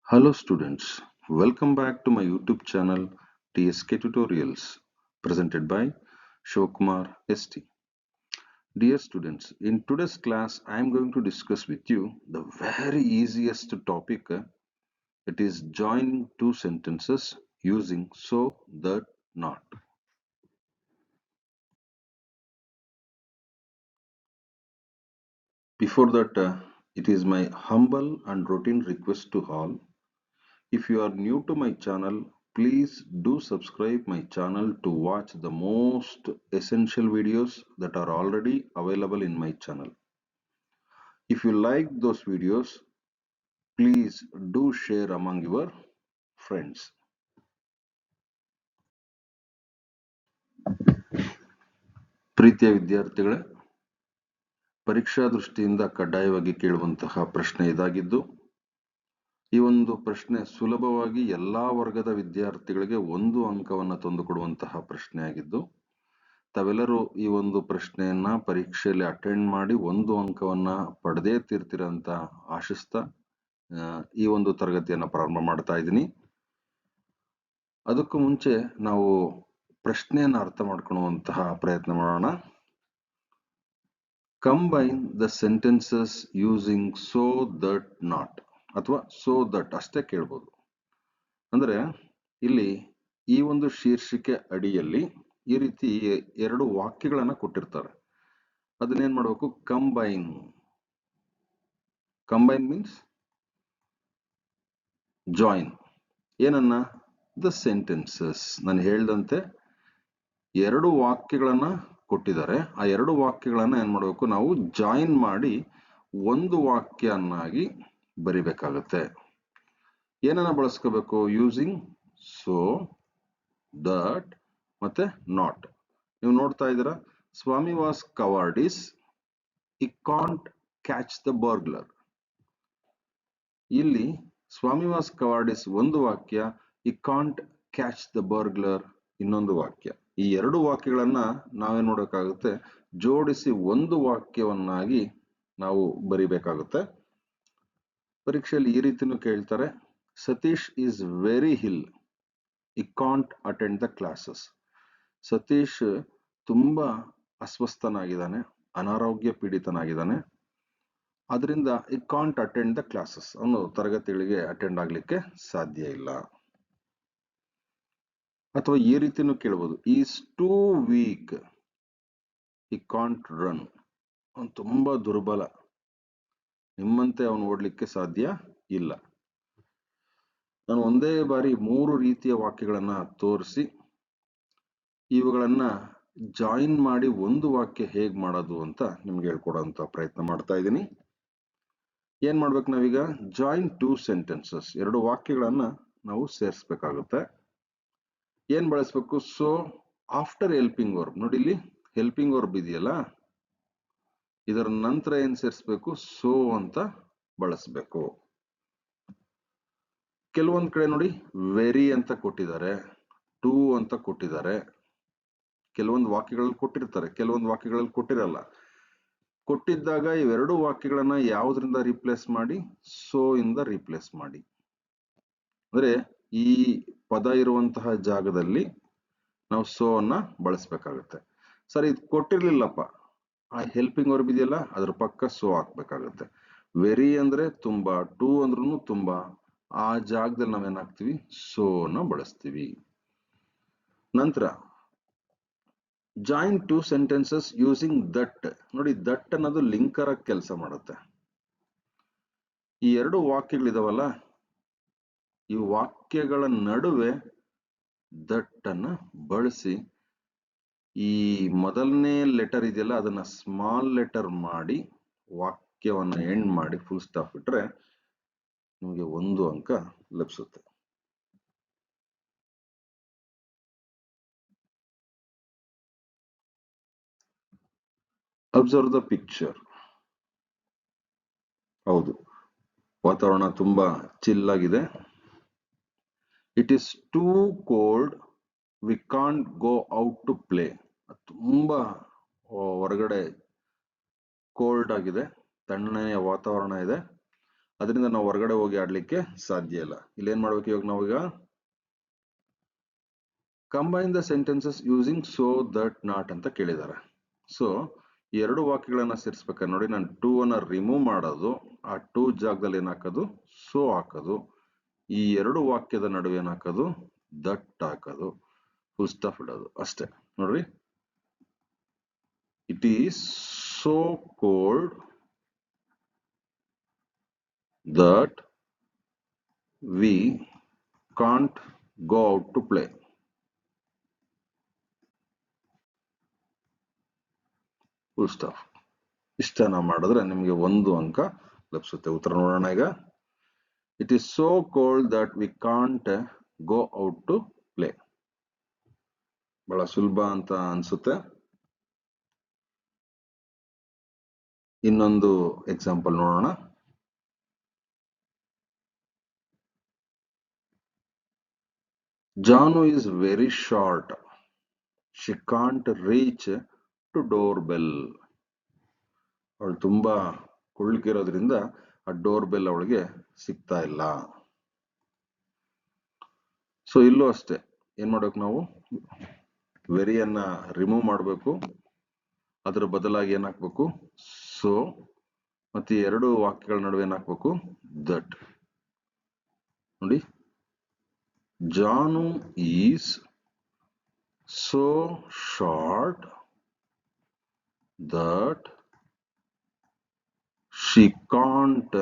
Hello students, welcome back to my YouTube channel TSK Tutorials presented by Shivkumar ST. Dear students, in today's class I am going to discuss with you the very easiest topic, it is joining two sentences using so, that, not. Before that, it is my humble and routine request to all. If you are new to my channel, please do subscribe my channel to watch the most essential videos that are already available in my channel. If you like those videos, please do share among your friends. ಪ್ರೀತಿಯ ವಿದ್ಯಾರ್ಥಿಗಳೇ, ಪರೀಕ್ಷಾ ದೃಷ್ಟಿಯಿಂದ ಕಡ್ಡಾಯವಾಗಿ ಕೇಳುವಂತಹ ಪ್ರಶ್ನೆ ಇದಾಗಿದ್ದು, ಈ ಒಂದು ಪ್ರಶ್ನೆ ಸುಲಭವಾಗಿ ಎಲ್ಲಾ ವರ್ಗದ ವಿದ್ಯಾರ್ಥಿಗಳಿಗೆ 1 ಅಂಕವನ್ನು ತಂದುಕೊಡುವಂತಹ ಪ್ರಶ್ನೆ ಆಗಿದ್ದು, ತಾವೆಲ್ಲರೂ ಈ ಒಂದು ಪ್ರಶ್ನೆಯನ್ನ ಪರೀಕ್ಷೆಯಲ್ಲಿ ಅಟೆಂಡ್ ಮಾಡಿ 1 ಅಂಕವನ್ನ ಪಡೆದೇ ತೀರ್ತೀರ ಅಂತ ಆಶಿಸ್ತಾ ಈ ಒಂದು ತರಗತಿಯನ್ನ ಪ್ರಾರಂಭ ಮಾಡ್ತಾ ಇದ್ದೀನಿ. ಅದಕ್ಕೂ ಮುಂಚೆ ನಾವು ಪ್ರಶ್ನೆಯನ್ನ ಅರ್ಥ ಮಾಡ್ಕೊಳ್ಳುವಂತಹ ಪ್ರಯತ್ನ ಮಾಡೋಣ. Combine the sentences using so, that, not ಅಥವಾ ಸೋ, ದಟ್ ಅಷ್ಟೇ ಕೇಳ್ಬೋದು. ಅಂದ್ರೆ ಇಲ್ಲಿ ಈ ಒಂದು ಶೀರ್ಷಿಕೆ ಅಡಿಯಲ್ಲಿ ಈ ರೀತಿ 2 ವಾಕ್ಯಗಳನ್ನ ಕೊಟ್ಟಿರ್ತಾರೆ. ಅದನ್ನೇನ್ ಮಾಡ್ಬೇಕು? ಕಂಬೈನ್. Combine means join. ಏನನ್ನ? The sentences. ನಾನು ಹೇಳ್ದಂತೆ 2 ವಾಕ್ಯಗಳನ್ನ ಕೊಟ್ಟಿದ್ದಾರೆ. ಆ 2 ವಾಕ್ಯಗಳನ್ನ ಏನ್ ಮಾಡ್ಬೇಕು? ನಾವು ಜಾಯಿನ್ ಮಾಡಿ ಒಂದು ವಾಕ್ಯನ್ನಾಗಿ ಬರಿಬೇಕಾಗತ್ತೆ. ಏನನ್ನ ಬಳಸ್ಕೋಬೇಕು? ಯೂಸಿಂಗ್ ಸೋ, ದಟ್ ಮತ್ತೆ ನಾಟ್. ನೀವು ನೋಡ್ತಾ ಇದ್ದೀರಾ, ಸ್ವಾಮಿ was ಕವಾರ್ಡಿಸ್, he can't catch the burglar. ಇಲ್ಲಿ ಸ್ವಾಮಿ ವಾಸ್ ಕವಾರ್ಡಿಸ್ ಒಂದು ವಾಕ್ಯ, he can't catch the burglar ಇನ್ನೊಂದು ವಾಕ್ಯ. ಈ 2 ವಾಕ್ಯಗಳನ್ನ ನಾವೇನ್ ಮಾಡೋಕ್ಕಾಗುತ್ತೆ? ಜೋಡಿಸಿ ಒಂದು ವಾಕ್ಯವನ್ನಾಗಿ ನಾವು ಬರಿಬೇಕಾಗುತ್ತೆ. ಪರೀಕ್ಷೆಯಲ್ಲಿ ಈ ರೀತಿನೂ ಕೇಳ್ತಾರೆ, ಸತೀಶ್ ಈಸ್ ವೆರಿ ಇಲ್, he can't attend the classes. Satish ತುಂಬಾ ಅಸ್ವಸ್ಥನಾಗಿದ್ದಾನೆ, ಅನಾರೋಗ್ಯ ಪೀಡಿತನಾಗಿದ್ದಾನೆ, ಅದರಿಂದ he can't attend the classes. ಅವನು ತರಗತಿಗಳಿಗೆ ಅಟೆಂಡ್ ಆಗ್ಲಿಕ್ಕೆ ಸಾಧ್ಯ ಇಲ್ಲ. ಅಥವಾ ಈ ರೀತಿನೂ ಕೇಳಬಹುದು, is too weak, he can't run. ಅವನು ತುಂಬಾ ದುರ್ಬಲ, ನಿಮ್ಮಂತೆ ಅವನು ಓಡ್ಲಿಕ್ಕೆ ಸಾಧ್ಯ ಇಲ್ಲ. ನಾನು ಒಂದೇ ಬಾರಿ 3 ರೀತಿಯ ವಾಕ್ಯಗಳನ್ನ ತೋರಿಸಿ ಇವುಗಳನ್ನ ಜಾಯಿನ್ ಮಾಡಿ ಒಂದು ವಾಕ್ಯ ಹೇಗ್ ಮಾಡೋದು ಅಂತ ನಿಮ್ಗೆ ಹೇಳ್ಕೊಡೋಂತ ಪ್ರಯತ್ನ ಮಾಡ್ತಾ ಇದ್ದೀನಿ. ಏನ್ ಮಾಡ್ಬೇಕು ನಾವೀಗ? Join 2 sentences. 2 ವಾಕ್ಯಗಳನ್ನ ನಾವು ಸೇರಿಸ್ಬೇಕಾಗುತ್ತೆ. ಏನ್ ಬಳಸ್ಬೇಕು? So after helping verb. ನೋಡಿ ಇಲ್ಲಿ ಹೆಲ್ಪಿಂಗ್ ವರ್ಬ್ ಇದೆಯಲ್ಲ, ಇದರ ನಂತರ ಏನ್ ಸೇರಿಸ್ಬೇಕು? ಸೋ ಅಂತ ಬಳಸ್ಬೇಕು. ಕೆಲವೊಂದ್ ಕಡೆ ನೋಡಿ ವೆರಿ ಅಂತ ಕೊಟ್ಟಿದ್ದಾರೆ, ಟು ಅಂತ ಕೊಟ್ಟಿದ್ದಾರೆ. ಕೆಲವೊಂದು ವಾಕ್ಯಗಳಲ್ಲಿ ಕೊಟ್ಟಿರ್ತಾರೆ, ಕೆಲವೊಂದು ವಾಕ್ಯಗಳಲ್ಲಿ ಕೊಟ್ಟಿರಲ್ಲ. ಕೊಟ್ಟಿದ್ದಾಗ ಇವೆರಡು ವಾಕ್ಯಗಳನ್ನ ಯಾವುದರಿಂದ ರೀಪ್ಲೇಸ್ ಮಾಡಿ? ಸೋ ಇಂದ ರೀಪ್ಲೇಸ್ ಮಾಡಿ. ಅಂದ್ರೆ ಈ ಪದ ಇರುವಂತಹ ಜಾಗದಲ್ಲಿ ನಾವು ಸೋ ಅನ್ನ ಬಳಸ್ಬೇಕಾಗುತ್ತೆ. ಸರ್ ಇದು ಕೊಟ್ಟಿರ್ಲಿಲ್ಲಪ್ಪ, ಆ ಹೆಲ್ಪಿಂಗ್ ವರ್ಬ್ ಇದೆಯಲ್ಲ ಅದ್ರ ಪಕ್ಕ ಸೋ ಹಾಕ್ಬೇಕಾಗುತ್ತೆ. ವೆರಿ ಅಂದ್ರೆ ತುಂಬಾ, ಟು ಅಂದ್ರೂ ತುಂಬಾ, ಆ ಜಾಗದಲ್ಲಿ ನಾವೇನ್ ಹಾಕ್ತಿವಿ? ಸೋ ನ ಬಳಸ್ತೀವಿ. ನಂತರ ಜಾಯಿನ್ 2 ಸೆಂಟೆನ್ಸಸ್ ಯೂಸಿಂಗ್ ದಟ್. ನೋಡಿ ದಟ್ ಅನ್ನೋದು ಲಿಂಕರ್ ಆಗಿ ಕೆಲಸ ಮಾಡುತ್ತೆ. ಈ 2 ವಾಕ್ಯಗಳಿದಾವಲ್ಲ, ಈ ವಾಕ್ಯಗಳ ನಡುವೆ ದಟ್ ಅನ್ನ ಬಳಸಿ ಈ ಮೊದಲನೇ ಲೆಟರ್ ಇದೆಯಲ್ಲ ಅದನ್ನ ಸ್ಮಾಲ್ ಲೆಟರ್ ಮಾಡಿ ವಾಕ್ಯವನ್ನ ಎಂಡ್ ಮಾಡಿ ಫುಲ್ ಸ್ಟಾಪ್ ಇಟ್ರೆ ನಿಮಗೆ 1 ಅಂಕ ಲಭಿಸುತ್ತೆ. Observe the picture. ಹೌದು, ವಾತಾವರಣ ತುಂಬಾ ಚಿಲ್ ಆಗಿದೆ. It is too cold, we can't go out to play. ತುಂಬಾ ಹೊರಗಡೆ ಕೋಲ್ಡ್ ಆಗಿದೆ, ತಣ್ಣನೆಯ ವಾತಾವರಣ ಇದೆ, ಅದರಿಂದ ನಾವು ಹೊರಗಡೆ ಹೋಗಿ ಆಡ್ಲಿಕ್ಕೆ ಸಾಧ್ಯ ಇಲ್ಲ. ಇಲ್ಲಿ ಏನ್ ಮಾಡ್ಬೇಕು ಇವಾಗ ನಾವೀಗ combine the sentences using so that not ಅಂತ ಕೇಳಿದ್ದಾರೆ. ಸೊ ಎರಡು ವಾಕ್ಯಗಳನ್ನ ಸೇರಿಸ್ಬೇಕಾದ್ರೆ ನೋಡಿ, ನಾನು ಟೂ ಅನ್ನ ರಿಮೂವ್ ಮಾಡೋದು, ಆ ಟೂ ಜಾಗದಲ್ಲಿ ಏನ್ ಹಾಕೋದು, ಸೋ ಹಾಕೋದು, ಈ ಎರಡು ವಾಕ್ಯದ ನಡುವೆ ಏನ್ ಹಾಕೋದು, ದಟ್ ಹಾಕೋದು, ಫುಲ್ ಸ್ಟಾಪ್ ಇಡೋದು ಅಷ್ಟೇ. ನೋಡ್ರಿ, it is so cold that we can't go out to play. Full stop. ಇಷ್ಟನ್ನ ಮಾಡಿದ್ರೆ ನಿಮಗೆ 1 ಅಂಕ ಲಭಿಸುತ್ತೆ. ಉತ್ತರ ನೋಡೋಣ ಈಗ. It is so cold that we can't go out to play. ಬಹಳ ಸುಲಭ ಅಂತ ಅನ್ಸುತ್ತೆ. ಇನ್ನೊಂದು ಎಕ್ಸಾಂಪಲ್ ನೋಡೋಣ. ಜಾನು is very short. She can't reach to doorbell. ಅವಳು ತುಂಬಾ ಕುಳ್ಳಗಿರೋದ್ರಿಂದ ಆ ಡೋರ್ ಬೆಲ್ ಅವಳಿಗೆ ಸಿಗ್ತಾ ಇಲ್ಲ. ಸೊ ಇಲ್ಲೂ ಅಷ್ಟೇ ಏನ್ ಮಾಡ್ಬೇಕು ನಾವು, ವೆರಿಯನ್ನ ರಿಮೂವ್ ಮಾಡಬೇಕು, ಅದರ ಬದಲಾಗಿ ಏನ್ ಹಾಕ್ಬೇಕು, ಸೊ, ಮತ್ತೆ ಎರಡು ವಾಕ್ಯಗಳ ನಡುವೆ ಏನ್ ಹಾಕ್ಬೇಕು, ದಟ್. ನೋಡಿ, ಜಾನು is so short that she can't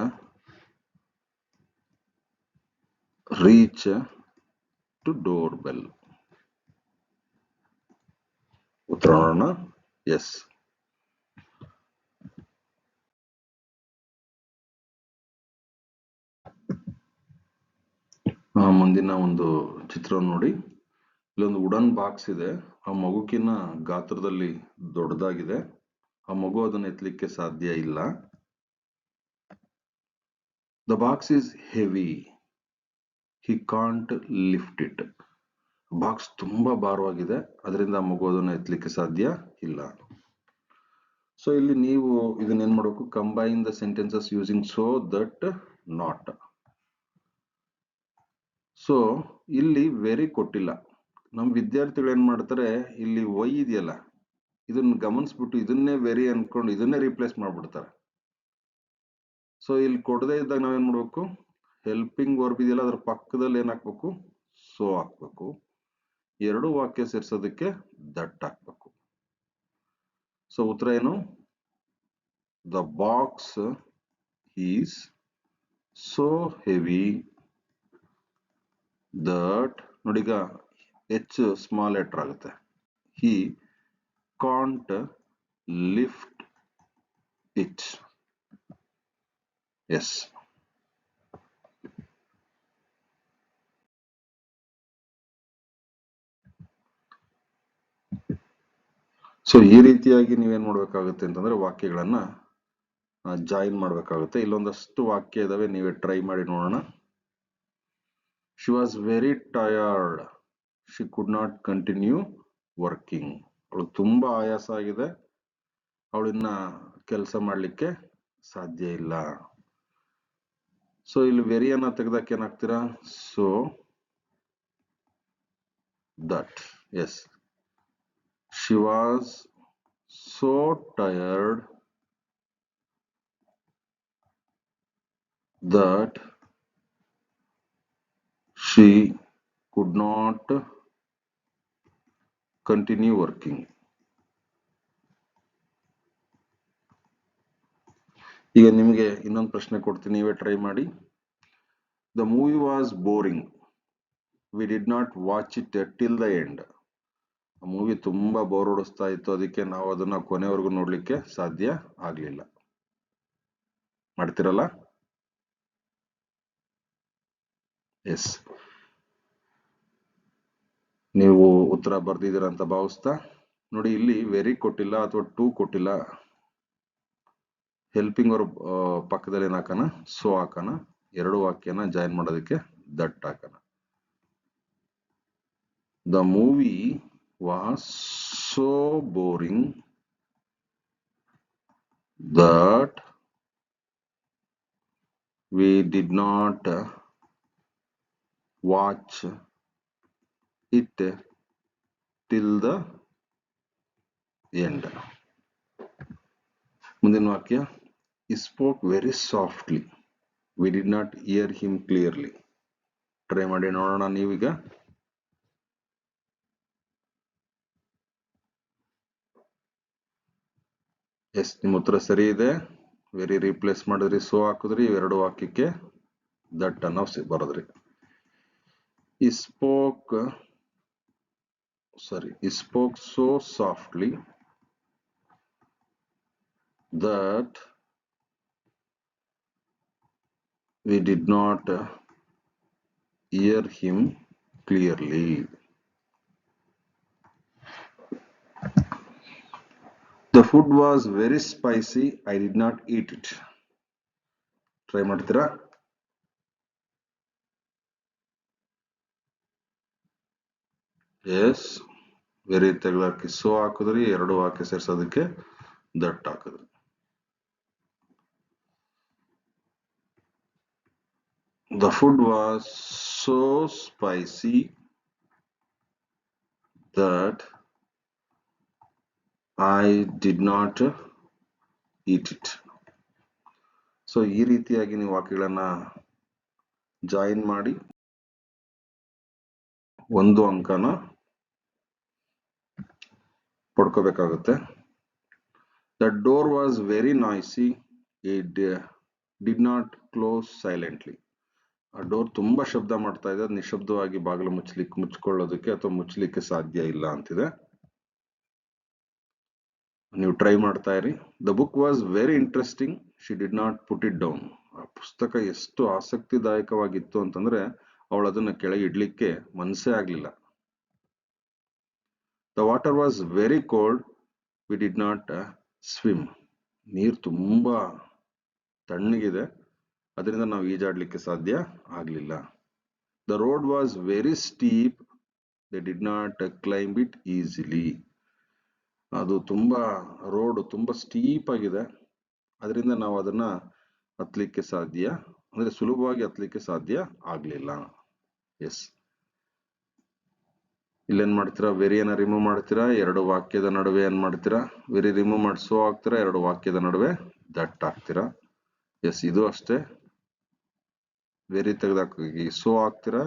reach to doorbell. ಉತ್ತರ ನೋಡೋಣ. ಎಸ್. ಮುಂದಿನ ಒಂದು ಚಿತ್ರ ನೋಡಿ. ಇಲ್ಲೊಂದು ವುಡನ್ ಬಾಕ್ಸ್ ಇದೆ. ಆ ಮಗುಕಿನ ಗಾತ್ರದಲ್ಲಿ ದೊಡ್ಡದಾಗಿದೆ. ಆ ಮಗು ಅದನ್ನು ಎತ್ತಲಿಕ್ಕೆ ಸಾಧ್ಯ ಇಲ್ಲ. The box is heavy, he can't lift it. Box ತುಂಬಾ ಭಾರವಾಗಿದೆ, ಅದರಿಂದ ಆ ಮಗು ಅದನ್ನು ಎತ್ತಲಿಕ್ಕೆ ಸಾಧ್ಯ ಇಲ್ಲ. ಸೊ ಇಲ್ಲಿ ನೀವು ಇದನ್ನ ಏನ್ ಮಾಡಬೇಕು, combine the sentences using so that not. So ಇಲ್ಲಿ ವೆರಿ ಕೊಟ್ಟಿಲ್ಲ. ನಮ್ಮ ವಿದ್ಯಾರ್ಥಿಗಳು ಏನ್ ಮಾಡ್ತಾರೆ, ಇಲ್ಲಿ ವೈ ಇದೆಯಲ್ಲ ಇದನ್ನ ಗಮನಿಸ್ಬಿಟ್ಟು ಇದನ್ನೇ ವೆರಿ ಅನ್ಕೊಂಡು ಇದನ್ನೇ ರಿಪ್ಲೇಸ್ ಮಾಡ್ಬಿಡ್ತಾರೆ. ಸೊ ಇಲ್ಲಿ ಕೊಡದೇ ಇದ್ದಾಗ ನಾವೇನ್ ಮಾಡ್ಬೇಕು, ಹೆಲ್ಪಿಂಗ್ ವರ್ಬ್ ಇದೆಯಲ್ಲ ಅದ್ರ ಪಕ್ಕದಲ್ಲಿ ಏನ್ ಹಾಕ್ಬೇಕು, ಸೋ ಹಾಕ್ಬೇಕು. ಎರಡು ವಾಕ್ಯ ಸೇರಿಸೋದಕ್ಕೆ ದಟ್ ಹಾಕ್ಬೇಕು. ಸೊ ಉತ್ತರ ಏನು, the box is so heavy that, ನೋಡಿ ಈಗ ಎಚ್ ಸ್ಮಾಲ್ ಲೆಟರ್ ಆಗುತ್ತೆ, he can't lift it. Yes. So ಈ ರೀತಿಯಾಗಿ ನೀವೇನ್ ಮಾಡ್ಬೇಕಾಗುತ್ತೆ ಅಂತಂದ್ರೆ ವಾಕ್ಯಗಳನ್ನ ಜಾಯಿನ್ ಮಾಡ್ಬೇಕಾಗುತ್ತೆ. ಇಲ್ಲೊಂದಷ್ಟು ವಾಕ್ಯ ಇದಾವೆ, ನೀವೇ ಟ್ರೈ ಮಾಡಿ ನೋಡೋಣ. She was very tired, she could not continue working. ಅವಳು ತುಂಬಾ ಆಯಾಸ ಆಗಿದೆ, ಅವಳಿನ್ನ ಕೆಲಸ ಮಾಡ್ಲಿಕ್ಕೆ ಸಾಧ್ಯ ಇಲ್ಲ. ಸೊ ಇಲ್ಲಿ ವೆರಿಯನ್ನ ತೆಗೆದಕ್ಕೆ ಏನಾಗ್ತೀರಾ, ಸೊ ದಟ್. ಎಸ್. She was so tired that she could not continue working. ಈಗ ನಿಮಗೆ ಇನ್ನೊಂದು ಪ್ರಶ್ನೆ ಕೊಡ್ತೀನಿ, ನೀವೇ ಟ್ರೈ ಮಾಡಿ. The movie was boring. We did not watch it till the end. ಆ ಮೂವಿ ತುಂಬಾ ಬೋರ್ ಹೊಡಿಸ್ತಾ ಇತ್ತು, ಅದಕ್ಕೆ ನಾವು ಅದನ್ನ ಕೊನೆವರೆಗೂ ನೋಡ್ಲಿಕ್ಕೆ ಸಾಧ್ಯ ಆಗ್ಲಿಲ್ಲ. ಮಾಡ್ತಿರಲ್ಲ? ಎಸ್. ನೀವು ಉತ್ತರ ಬರ್ದಿದ್ದೀರ ಅಂತ ಭಾವಿಸ್ತಾ, ನೋಡಿ ಇಲ್ಲಿ ವೆರಿ ಕೊಟ್ಟಿಲ್ಲ ಅಥವಾ ಟೂ ಕೊಟ್ಟಿಲ್ಲ, ಹೆಲ್ಪಿಂಗ್ ಅವ್ರ ಪಕ್ಕದಲ್ಲಿ ಏನ್ ಹಾಕೋಣ, ಸೋ ಹಾಕೋಣ, ಎರಡು ವಾಕ್ಯನ ಜಾಯಿನ್ ಮಾಡೋದಕ್ಕೆ ದಟ್ ಹಾಕೋಣ. The movie was so boring that we did not watch it till the end. ಮುಂದಿನ ವಾಕ್ಯ, he spoke very softly, we did not hear him clearly. Try ಮಾಡಿ ನೋಡೋಣ ನೀವೀಗ. ಎಸ್, ನಿಮ್ಮ ಉತ್ತರ ಸರಿ ಇದೆ. ವೆರಿ ರೀಪ್ಲೇಸ್ ಮಾಡಿದ್ರಿ, ಸೋ ಹಾಕಿದ್ರಿ, ಇವೆರಡು ವಾಕ್ಯಕ್ಕೆ ದಟ್ ಅನ್ನೋ ಬರದ್ರಿ. he spoke so softly that we did not hear him clearly. The food was very spicy, I did not eat it. Try ಮಾಡ್ತೀರಾ? ಎಸ್, ವೆರಿ ತೆಗ್ಲಾಕಿ ಸೋ ಹಾಕಿದ್ರಿ, ಎರಡು ವಾಕ್ಯ ಸೇರ್ಸೋದಕ್ಕೆ ದಟ್ ಹಾಕಿದ್ರಿ. The food was so spicy that I did not eat it. So ಈ ರೀತಿಯಾಗಿ ನೀವು ವಾಕ್ಯಗಳನ್ನ join ಮಾಡಿ ಒಂದು ಅಂಕನ ಪಡ್ಕೋಬೇಕಾಗುತ್ತೆ. The door was very noisy, it did not close silently. ಆ ಡೋರ್ ತುಂಬಾ ಶಬ್ದ ಮಾಡ್ತಾ ಇದೆ, ಅದು ನಿಶಬ್ದವಾಗಿ ಬಾಗಿಲು ಮುಚ್ಕೊಳ್ಳೋದಕ್ಕೆ ಅಥವಾ ಮುಚ್ಚಲಿಕ್ಕೆ ಸಾಧ್ಯ ಇಲ್ಲ ಅಂತಿದೆ. ನೀವು ಟ್ರೈ ಮಾಡ್ತಾ ಇರಿ. The book was very interesting, she did not put it down. ಆ ಪುಸ್ತಕ ಎಷ್ಟು ಆಸಕ್ತಿದಾಯಕವಾಗಿತ್ತು ಅಂತಂದ್ರೆ ಅವಳು ಅದನ್ನ ಕೆಳಗೆ ಇಡ್ಲಿಕ್ಕೆ ಮನಸ್ಸೇ ಆಗ್ಲಿಲ್ಲ. The water was very cold, we did not swim. ನೀರು ತುಂಬಾ ತಣ್ಣಗಿದೆ, ಅದರಿಂದ ನಾವು ಈಜಾಡ್ಲಿಕ್ಕೆ ಸಾಧ್ಯ ಆಗ್ಲಿಲ್ಲ. The road was very steep, they did not climb it easily. ಅದು ರೋಡ್ ತುಂಬಾ ಸ್ಟೀಪ್ ಆಗಿದೆ, ಅದರಿಂದ ನಾವು ಅದನ್ನ ಹತ್ಲಿಕ್ಕೆ ಸಾಧ್ಯ, ಅಂದ್ರೆ ಸುಲಭವಾಗಿ ಹತ್ಲಿಕ್ಕೆ ಸಾಧ್ಯ ಆಗ್ಲಿಲ್ಲ. ಎಸ್, ಇಲ್ಲೇನ್ ಮಾಡ್ತೀರಾ, ವೆರಿಯನ್ನ ರಿಮೂವ್ ಮಾಡ್ತೀರಾ, ಎರಡು ವಾಕ್ಯದ ನಡುವೆ ಏನ್ ಮಾಡ್ತೀರಾ, ವೆರಿ ರಿಮೂವ್ ಮಾಡಿ ಸೋ ಹಾಕ್ತೀರಾ, ಎರಡು ವಾಕ್ಯದ ನಡುವೆ ದಟ್ ಹಾಕ್ತೀರಾ. ಎಸ್, ಇದು ಅಷ್ಟೇ, ವೆರಿ ತೆಗೆದಾಕಿ ಸೋ ಹಾಕ್ತೀರಾ,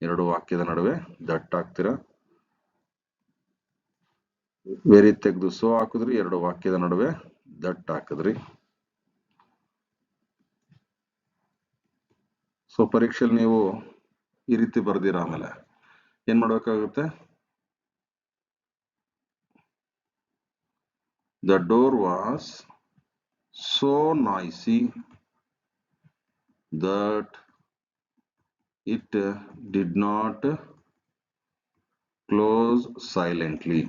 ಎರಡು ವಾಕ್ಯದ ನಡುವೆ ದಟ್ ಹಾಕ್ತೀರಾ. ವೆರಿ ತೆಗೆದು ಸೋ ಹಾಕಿದ್ರಿ, ಎರಡು ವಾಕ್ಯದ ನಡುವೆ ದಟ್ ಹಾಕಿದ್ರಿ. ಸೊ ಪರೀಕ್ಷೆಯಲ್ಲಿ ನೀವು ಈ ರೀತಿ ಬರ್ದಿರ, ಆಮೇಲೆ ಏನ್ ಮಾಡ್ಬೇಕಾಗುತ್ತೆ, the door was so noisy that it did not close silently.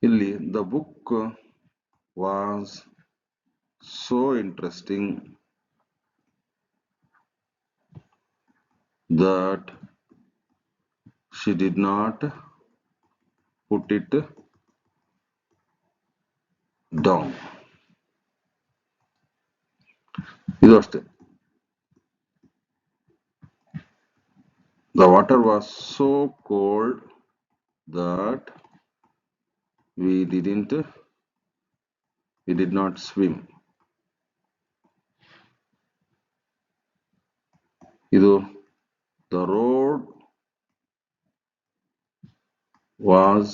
ಇಲ್ಲಿ the book was so interesting that she did not put it down. ಇದು ಅಷ್ಟೇ. The water was so cold that we did not swim. ಇದು the road was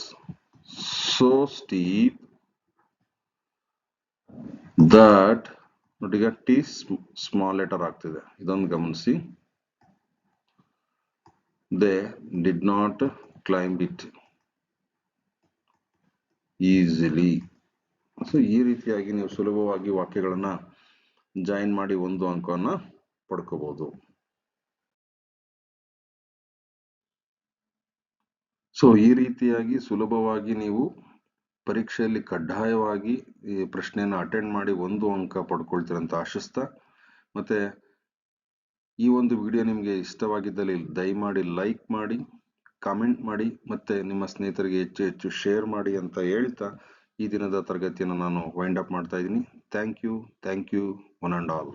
so steep that ನೋಡಿ, ಈಗ T small letter ಆಗ್ತಿದೆ, ಇದೊಂದು ಗಮನಿಸಿ. they did not climb it easily. So ಈ ರೀತಿಯಾಗಿ ನೀವು ಸುಲಭವಾಗಿ ವಾಕ್ಯಗಳನ್ನ ಜಾಯಿನ್ ಮಾಡಿ ಒಂದು ಅಂಕವನ್ನ ಪಡ್ಕೋಬಹುದು. ಸೊ ಈ ರೀತಿಯಾಗಿ ಸುಲಭವಾಗಿ ನೀವು ಪರೀಕ್ಷೆಯಲ್ಲಿ ಕಡ್ಡಾಯವಾಗಿ ಈ ಪ್ರಶ್ನೆಯನ್ನ ಅಟೆಂಡ್ ಮಾಡಿ ಒಂದು ಅಂಕ ಪಡ್ಕೊಳ್ತೀರಂತ ಆಶಿಸ್ತಾ, ಮತ್ತೆ ಈ ಒಂದು ವಿಡಿಯೋ ನಿಮಗೆ ಇಷ್ಟವಾಗಿದ್ದಲ್ಲಿ ದಯಮಾಡಿ ಲೈಕ್ ಮಾಡಿ, ಕಾಮೆಂಟ್ ಮಾಡಿ, ಮತ್ತೆ ನಿಮ್ಮ ಸ್ನೇಹಿತರಿಗೆ ಹೆಚ್ಚು ಹೆಚ್ಚು ಶೇರ್ ಮಾಡಿ ಅಂತ ಹೇಳ್ತಾ ಈ ದಿನದ ತರಗತಿಯನ್ನು ನಾನು ವೈಂಡ್ ಅಪ್ ಮಾಡ್ತಾ ಇದ್ದೀನಿ. Thank you one and all.